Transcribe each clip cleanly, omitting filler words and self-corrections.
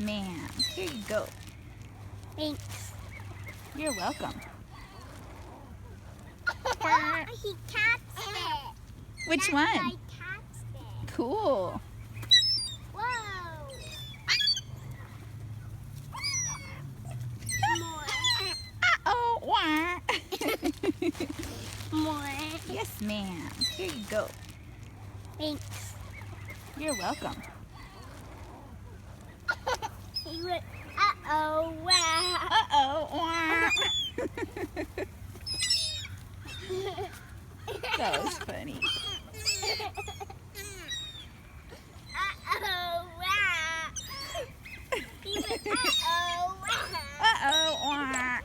ma'am. Here you go. Thanks. You're welcome. He catched it. Which That one? guy catched it. Cool. Whoa. More. Uh-oh. Wah. More. Yes, ma'am. Here you go. Thanks. You're welcome. He went, uh-oh, wow. Uh-oh. Wah. That was funny. Uh-oh, wow. He went, uh-oh, wow. Uh-oh. Wah.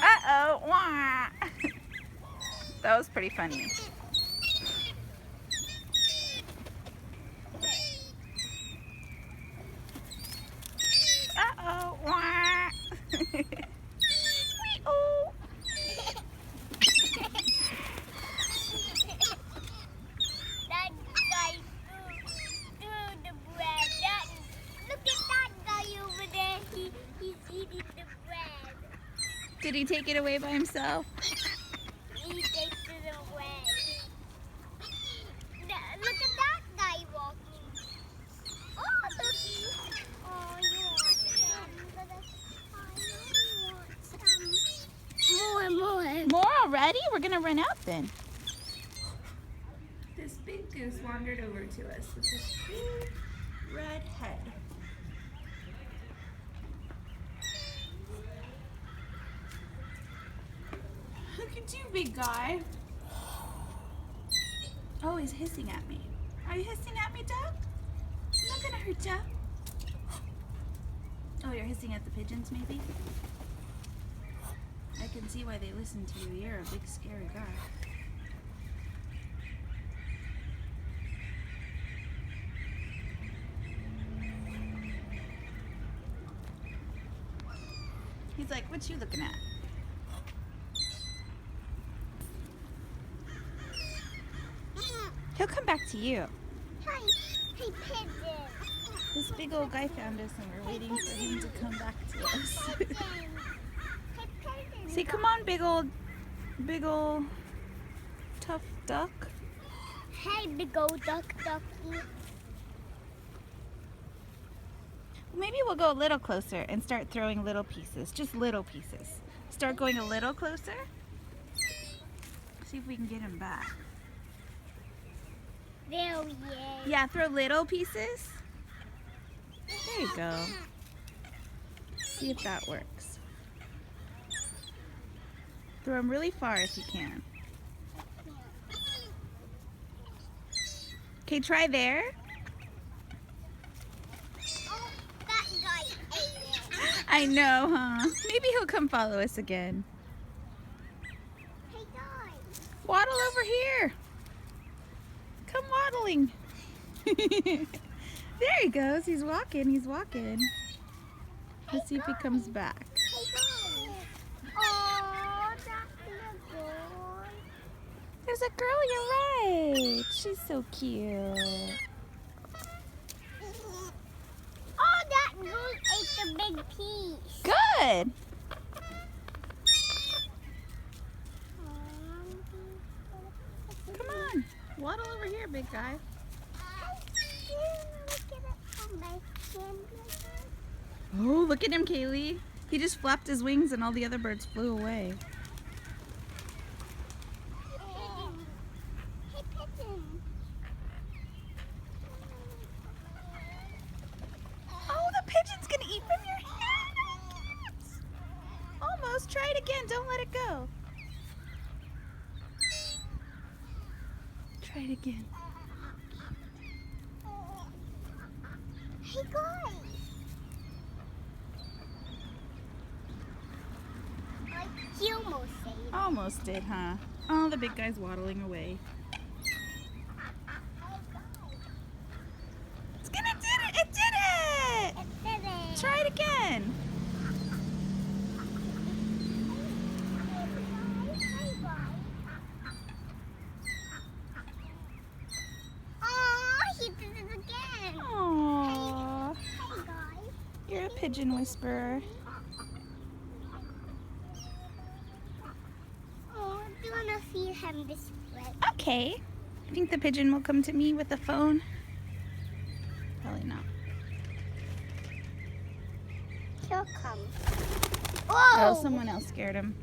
Uh-oh. Wah. That was pretty funny. Uh-oh. Wah. Wee-oo. That guy threw the bread. Look at that guy over there. He's eating the bread. Did he take it away by himself? He takes it away. Look at that guy walking. Oh, look. Oh, you want some? I want some. More. More already? We're gonna run out then. This big goose wandered over to us with this big red head. Look at you, big guy. Oh, he's hissing at me. Are you hissing at me, Doug? I'm not gonna hurt ya. Oh, you're hissing at the pigeons, maybe? I can see why they listen to you. You're a big, scary guy. He's like, what you looking at? He'll come back to you. Hi, hey, pigeon. This big old guy found us and we're waiting for him to come back to us. Hey, pigeon. Say, come on, big old, tough duck. Hey, big old ducky. Maybe we'll go a little closer and start throwing little pieces, just little pieces. Start going a little closer. See if we can get him back. There, yeah. Yeah, throw little pieces. There you go. See if that works. Throw them really far if you can. Okay, try there. Oh, that guy ate it. I know, huh? Maybe he'll come follow us again. Hey, guys. Waddle over here. Come waddling. There he goes. He's walking. He's walking. Let's see if he comes back. Hey, guys. Oh, that's the boy. There's a girl, you're right. She's so cute. Oh, that goose ate the big piece. Good. Come on. Waddle over here, big guy. Oh, look at him, Kaylee. He just flapped his wings and all the other birds flew away. Hey, pigeon. Oh, the pigeon's gonna eat from your hands. Almost. Try it again. Don't let it go. Try it again. Hey, guys. He almost saved. Almost did, huh? Oh, the big guy's waddling away. pigeon whisperer. Oh, do you want to feed him biscuit? Okay. I think the pigeon will come to me with the phone. Probably not. He'll come. Oh, someone else scared him.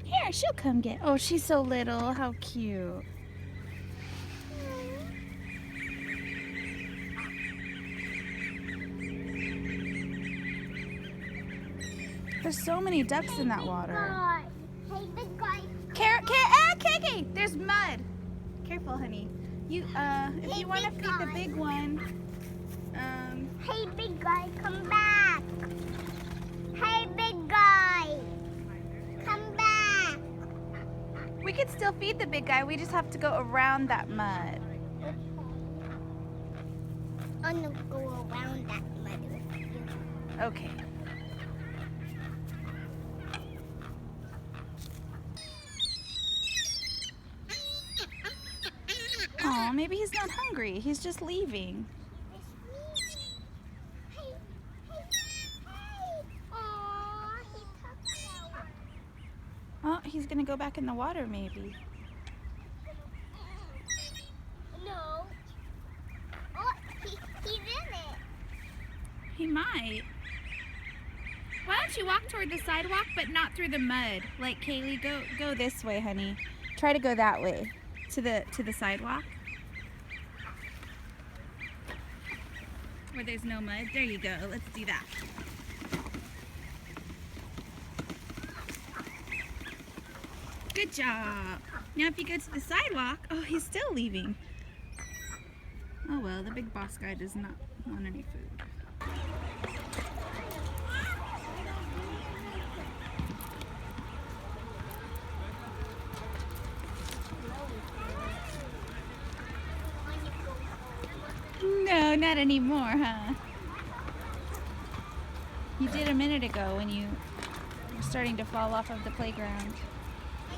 Here, she'll come get. Oh, she's so little. How cute. There's so many ducks in that water. Hey, big guy. Kiki, there's mud. Careful, honey. You, if Hey, you want to big feed the guy. big one, Hey, big guy, come back. Hey, big guy. Come back. we could still feed the big guy. We just have to go around that mud. I'm gonna go around that mud with you. Okay. Aw, maybe he's not hungry. He's just leaving. Hey, hey, hey. Aw, he tucked out. Oh, he's gonna go back in the water maybe. No. Oh, he's in it. He might. Why don't you walk toward the sidewalk but not through the mud? Like Kaylee, go this way, honey. Try to go that way. To the sidewalk. Where there's no mud. There you go. Let's do that. Good job. Now if you go to the sidewalk, oh, he's still leaving. Oh well, the big boss guy does not want any food. No, not anymore, huh? You did a minute ago when you were starting to fall off of the playground. I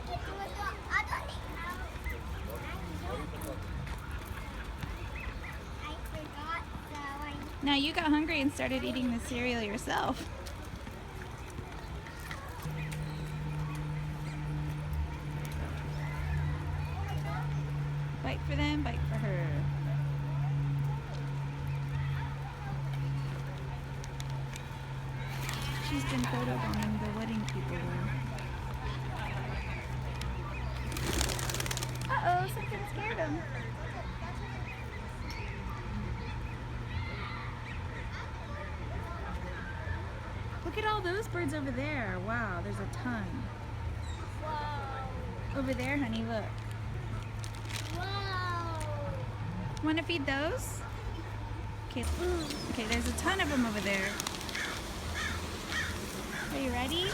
forgot, so I... Now you got hungry and started eating the cereal yourself. Bite for them, bite for her. She's been photobombing the wedding people. Uh-oh, something scared him. Look at all those birds over there. Wow, there's a ton. Whoa. Over there, honey, look. Whoa. Want to feed those? Okay. Okay, there's a ton of them over there. Are you ready?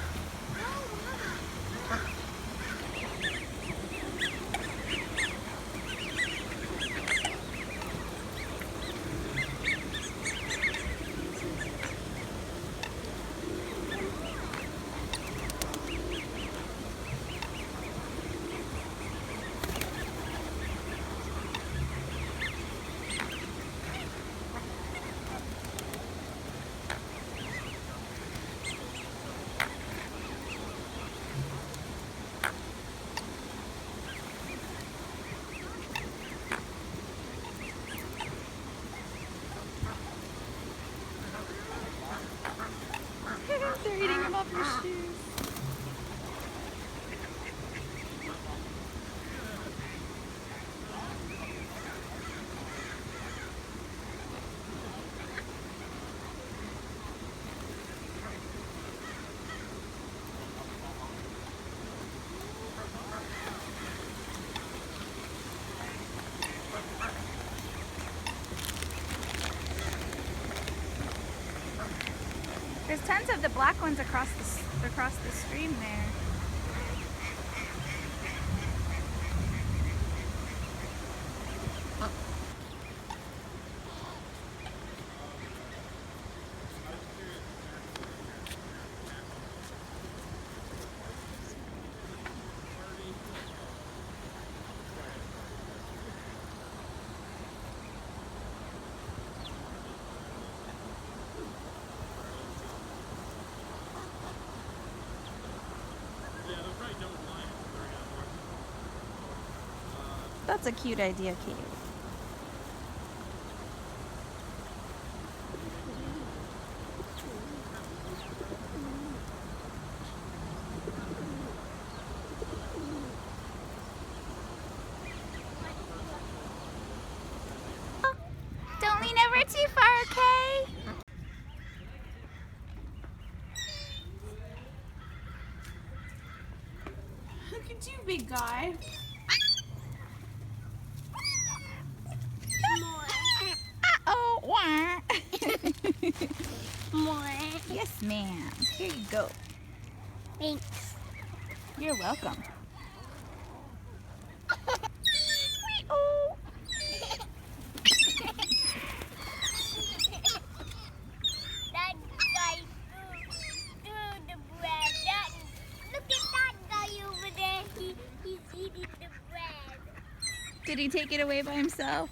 They're eating them off your shoes. There's tons of the black ones across the stream there. That's a cute idea, Kate. Don't lean over too far, okay? Look at you, big guy. Uh-oh. Wah. More. Yes, ma'am. Here you go. Thanks. You're welcome. Oh. That guy threw the bread. Look at that guy over there. He's eating the bread. Did he take it away by himself?